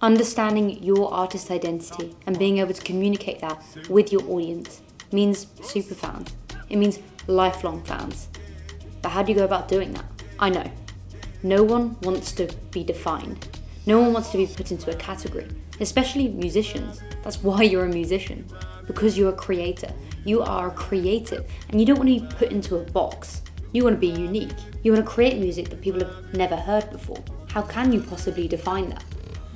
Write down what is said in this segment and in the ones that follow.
Understanding your artist identity and being able to communicate that with your audience means super fans. It means lifelong fans. But how do you go about doing that? I know. No one wants to be defined. No one wants to be put into a category, especially musicians. That's why you're a musician, because you're a creator. You are a creative, and you don't want to be put into a box. You want to be unique. You want to create music that people have never heard before. How can you possibly define that?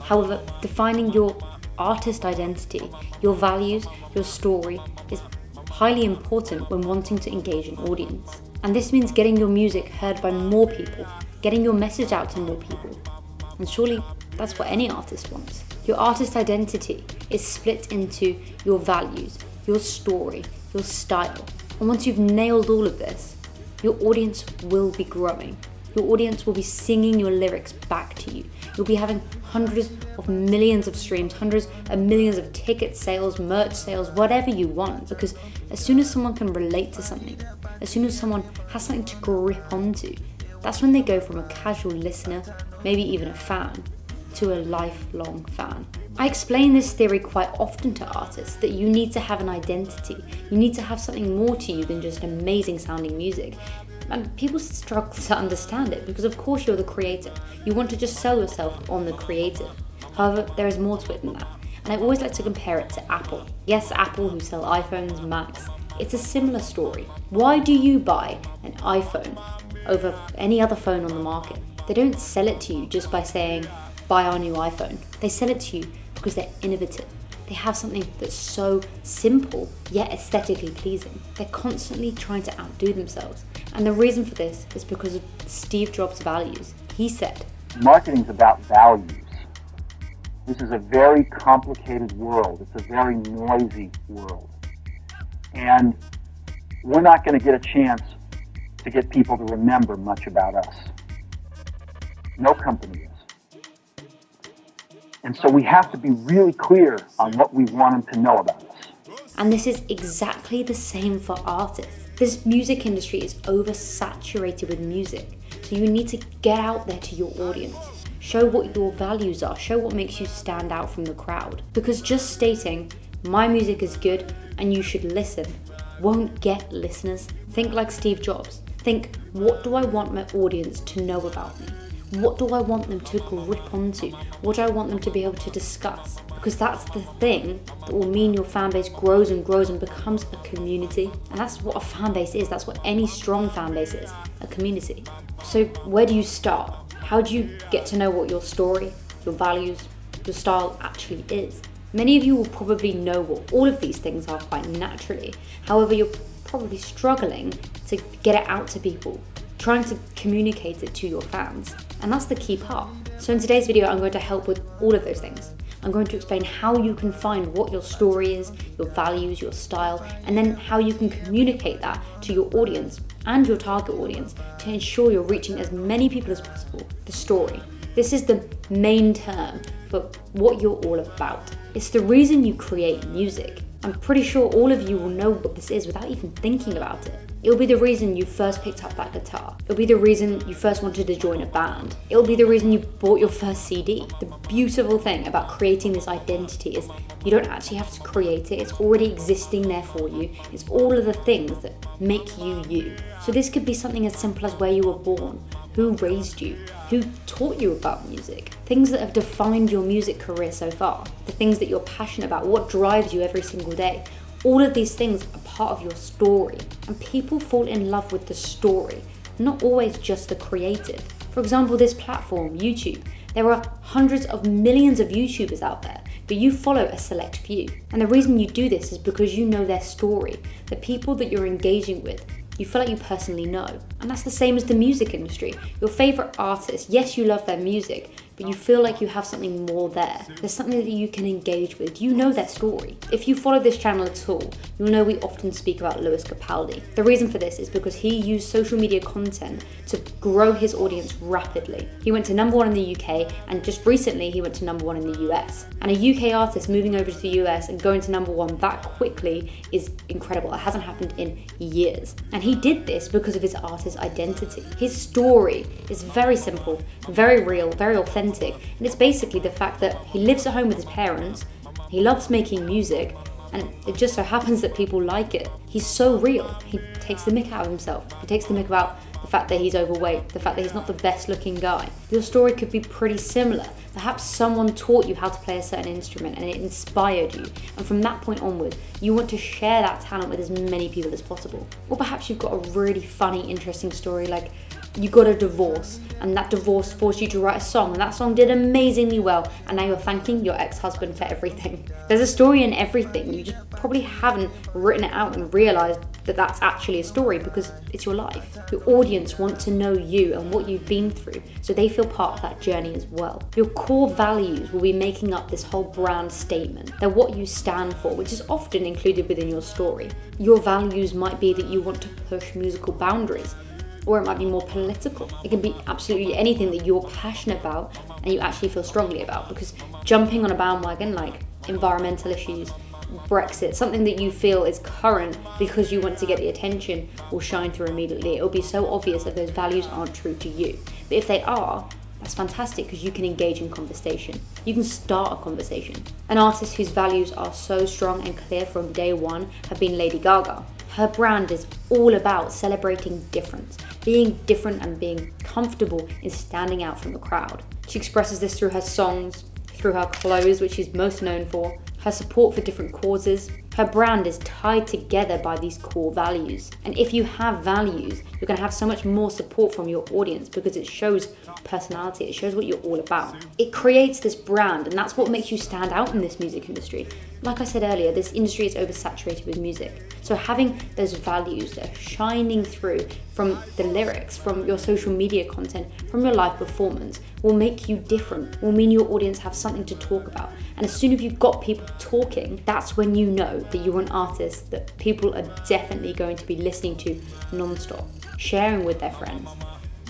However, defining your artist identity, your values, your story is highly important when wanting to engage an audience. And this means getting your music heard by more people, getting your message out to more people. And surely that's what any artist wants. Your artist identity is split into your values, your story, your style. And once you've nailed all of this, your audience will be growing. Your audience will be singing your lyrics back to you. You'll be having hundreds of millions of streams, hundreds of millions of ticket sales, merch sales, whatever you want. Because as soon as someone can relate to something, as soon as someone has something to grip onto, that's when they go from a casual listener, maybe even a fan, to a lifelong fan. I explain this theory quite often to artists, that you need to have an identity. You need to have something more to you than just amazing sounding music. And people struggle to understand it because of course you're the creator. You want to just sell yourself on the creative. However, there is more to it than that. And I always like to compare it to Apple. Yes, Apple, who sell iPhones, Macs. It's a similar story. Why do you buy an iPhone over any other phone on the market? They don't sell it to you just by saying, buy our new iPhone. They sell it to you because they're innovative. They have something that's so simple, yet aesthetically pleasing. They're constantly trying to outdo themselves. And the reason for this is because of Steve Jobs' values. He said, marketing's about values. This is a very complicated world. It's a very noisy world. And we're not going to get a chance to get people to remember much about us. No company is. And so we have to be really clear on what we want them to know about us. And this is exactly the same for artists. This music industry is oversaturated with music. So you need to get out there to your audience. Show what your values are. Show what makes you stand out from the crowd. Because just stating, my music is good and you should listen, won't get listeners. Think like Steve Jobs. Think, what do I want my audience to know about me? What do I want them to grip onto? What do I want them to be able to discuss? Because that's the thing that will mean your fan base grows and grows and becomes a community. And that's what a fan base is. That's what any strong fan base is, a community. So where do you start? How do you get to know what your story, your values, your style actually is? Many of you will probably know what all of these things are quite naturally. However, you're probably struggling to get it out to people, trying to communicate it to your fans. And that's the key part. So in today's video, I'm going to help with all of those things. I'm going to explain how you can find what your story is, your values, your style, and then how you can communicate that to your audience and your target audience to ensure you're reaching as many people as possible. The story. This is the main term for what you're all about. It's the reason you create music. I'm pretty sure all of you will know what this is without even thinking about it. It'll be the reason you first picked up that guitar. It'll be the reason you first wanted to join a band. It'll be the reason you bought your first CD. The beautiful thing about creating this identity is you don't actually have to create it. It's already existing there for you. It's all of the things that make you you. So this could be something as simple as where you were born, who raised you, who taught you about music, things that have defined your music career so far, the things that you're passionate about, what drives you every single day. All of these things are part of your story, and people fall in love with the story, not always just the creative. For example, this platform, YouTube, there are hundreds of millions of YouTubers out there, but you follow a select few. And the reason you do this is because you know their story, the people that you're engaging with, you feel like you personally know. And that's the same as the music industry. Your favorite artist, yes, you love their music, but you feel like you have something more there. There's something that you can engage with. You know their story. If you follow this channel at all, you'll know we often speak about Lewis Capaldi. The reason for this is because he used social media content to grow his audience rapidly. He went to #1 in the UK, and just recently he went to #1 in the US. And a UK artist moving over to the US and going to #1 that quickly is incredible. It hasn't happened in years. And he did this because of his artist identity. His story is very simple, very real, very authentic, authentic. And it's basically the fact that he lives at home with his parents, he loves making music, and it just so happens that people like it. He's so real. He takes the mick out of himself. He takes the mick about the fact that he's overweight, the fact that he's not the best looking guy. Your story could be pretty similar. Perhaps someone taught you how to play a certain instrument and it inspired you. And from that point onward, you want to share that talent with as many people as possible. Or perhaps you've got a really funny, interesting story, like you got a divorce and that divorce forced you to write a song and that song did amazingly well and now you're thanking your ex-husband for everything. There's a story in everything. You just probably haven't written it out and realized that that's actually a story because it's your life. Your audience want to know you and what you've been through, so they feel part of that journey as well. Your core values will be making up this whole brand statement. They're what you stand for, which is often included within your story. Your values might be that you want to push musical boundaries, or it might be more political. It can be absolutely anything that you're passionate about and you actually feel strongly about, because jumping on a bandwagon like environmental issues, Brexit, something that you feel is current because you want to get the attention, will shine through immediately. It will be so obvious if those values aren't true to you. But if they are, that's fantastic because you can engage in conversation. You can start a conversation. An artist whose values are so strong and clear from day one have been Lady Gaga. Her brand is all about celebrating difference, being different and being comfortable in standing out from the crowd. She expresses this through her songs, through her clothes, which she's most known for, her support for different causes. Her brand is tied together by these core values. And if you have values, you're going to have so much more support from your audience because it shows personality, it shows what you're all about. It creates this brand, and that's what makes you stand out in this music industry. Like I said earlier, this industry is oversaturated with music. So having those values that are shining through from the lyrics, from your social media content, from your live performance will make you different, will mean your audience have something to talk about. And as soon as you've got people talking, that's when you know that you're an artist that people are definitely going to be listening to non-stop, sharing with their friends.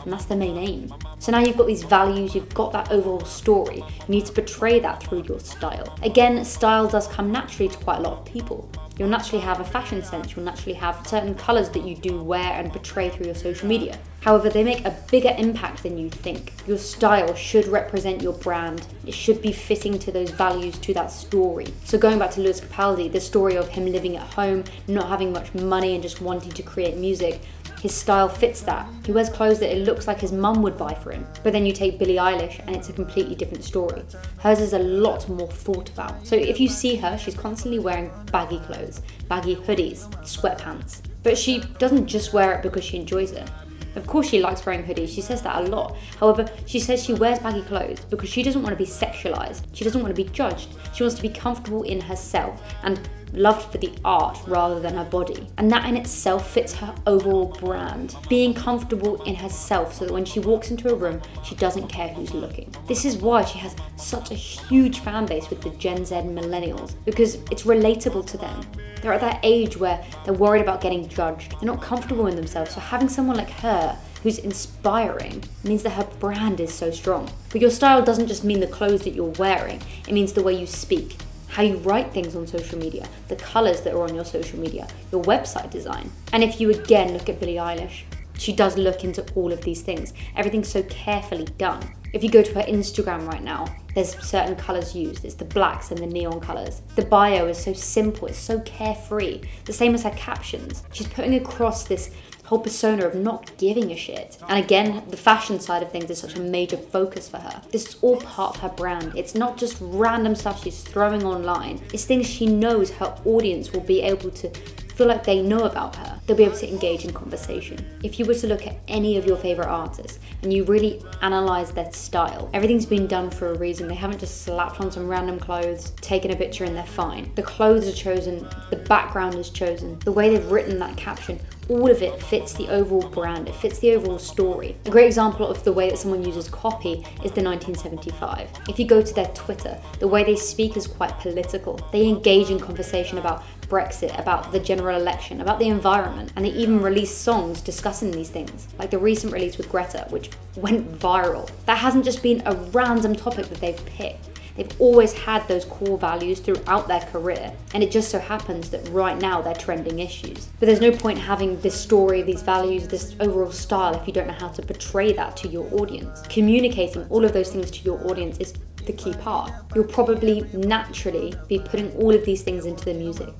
And that's the main aim. So now you've got these values, you've got that overall story. You need to portray that through your style. Again, style does come naturally to quite a lot of people. You'll naturally have a fashion sense, you'll naturally have certain colours that you do wear and portray through your social media. However, they make a bigger impact than you think. Your style should represent your brand. It should be fitting to those values, to that story. So going back to Lewis Capaldi, the story of him living at home, not having much money and just wanting to create music, his style fits that. He wears clothes that it looks like his mum would buy for him. But then you take Billie Eilish and it's a completely different story. Hers is a lot more thought about. So if you see her, she's constantly wearing baggy clothes, baggy hoodies, sweatpants. But she doesn't just wear it because she enjoys it. Of course she likes wearing hoodies, she says that a lot. However, she says she wears baggy clothes because she doesn't want to be sexualized. She doesn't want to be judged. She wants to be comfortable in herself and loved for the art rather than her body. And that in itself fits her overall brand. Being comfortable in herself so that when she walks into a room, she doesn't care who's looking. This is why she has such a huge fan base with the Gen Z millennials, because it's relatable to them. They're at that age where they're worried about getting judged. They're not comfortable in themselves. So having someone like her who's inspiring means that her brand is so strong. But your style doesn't just mean the clothes that you're wearing. It means the way you speak, how you write things on social media, the colours that are on your social media, your website design. And if you again look at Billie Eilish, she does look into all of these things. Everything's so carefully done. If you go to her Instagram right now, there's certain colours used. It's the blacks and the neon colours. The bio is so simple, it's so carefree. The same as her captions. She's putting across this whole persona of not giving a shit. And again, the fashion side of things is such a major focus for her. This is all part of her brand. It's not just random stuff she's throwing online. It's things she knows her audience will be able to feel like they know about her. They'll be able to engage in conversation. If you were to look at any of your favourite artists and you really analyse their style, everything's been done for a reason. They haven't just slapped on some random clothes, taken a picture and they're fine. The clothes are chosen, the background is chosen, the way they've written that caption, all of it fits the overall brand, it fits the overall story. A great example of the way that someone uses copy is the 1975. If you go to their Twitter, the way they speak is quite political. They engage in conversation about Brexit, about the general election, about the environment, and they even release songs discussing these things, like the recent release with Greta, which went viral. That hasn't just been a random topic that they've picked. They've always had those core values throughout their career, and it just so happens that right now they're trending issues. But there's no point having this story, these values, this overall style if you don't know how to portray that to your audience. Communicating all of those things to your audience is the key part. You'll probably naturally be putting all of these things into the music.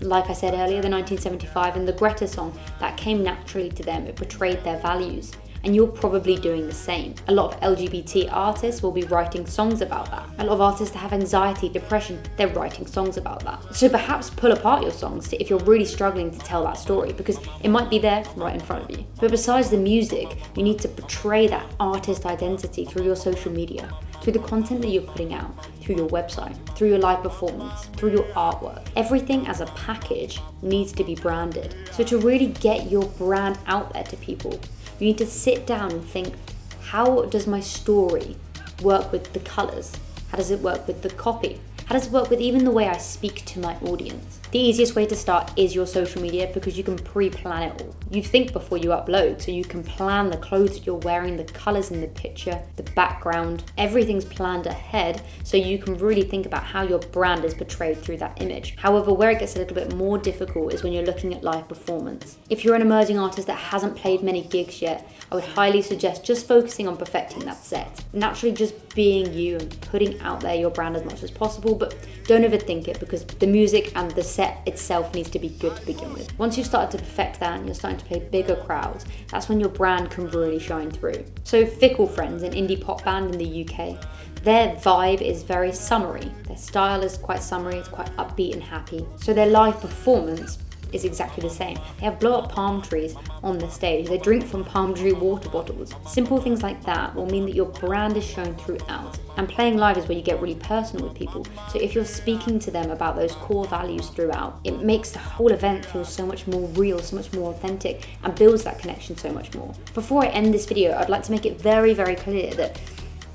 Like I said earlier, the 1975 and the Greta song, that came naturally to them. It portrayed their values. And you're probably doing the same. A lot of LGBT artists will be writing songs about that. A lot of artists that have anxiety, depression, they're writing songs about that. So perhaps pull apart your songs if you're really struggling to tell that story, because it might be there right in front of you. But besides the music, you need to portray that artist identity through your social media, through the content that you're putting out, through your website, through your live performance, through your artwork. Everything as a package needs to be branded. So to really get your brand out there to people, you need to sit down and think, how does my story work with the colors? How does it work with the copy? How does it work with even the way I speak to my audience? The easiest way to start is your social media, because you can pre-plan it all. You think before you upload, so you can plan the clothes that you're wearing, the colors in the picture, the background. Everything's planned ahead, so you can really think about how your brand is portrayed through that image. However, where it gets a little bit more difficult is when you're looking at live performance. If you're an emerging artist that hasn't played many gigs yet, I would highly suggest just focusing on perfecting that set. Naturally just being you and putting out there your brand as much as possible, but don't overthink it, because the music and the set itself needs to be good to begin with. Once you've started to perfect that and you're starting to play bigger crowds, that's when your brand can really shine through. So Fickle Friends, an indie pop band in the UK, their vibe is very summery. Their style is quite summery, it's quite upbeat and happy. So their live performance is exactly the same. They have blow up palm trees on the stage. They drink from palm tree water bottles. Simple things like that will mean that your brand is shown throughout. And playing live is where you get really personal with people. So if you're speaking to them about those core values throughout, it makes the whole event feel so much more real, so much more authentic, and builds that connection so much more. Before I end this video, I'd like to make it very, very clear that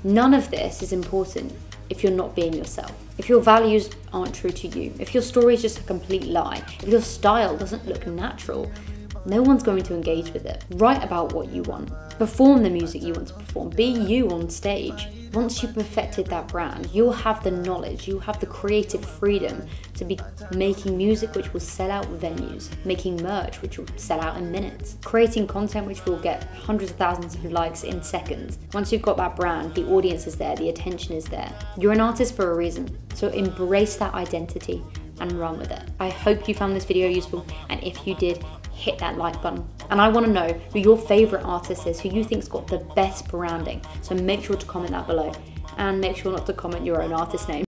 none of this is important if you're not being yourself. If your values aren't true to you, if your story is just a complete lie, if your style doesn't look natural, no one's going to engage with it. Write about what you want. Perform the music you want to perform. Be you on stage. Once you've perfected that brand, you'll have the knowledge, you'll have the creative freedom to be making music which will sell out venues, making merch which will sell out in minutes, creating content which will get hundreds of thousands of likes in seconds. Once you've got that brand, the audience is there, the attention is there. You're an artist for a reason, so embrace that identity and run with it. I hope you found this video useful, and if you did, hit that like button. And I want to know who your favorite artist is, who you think's got the best branding. So make sure to comment that below, and make sure not to comment your own artist name.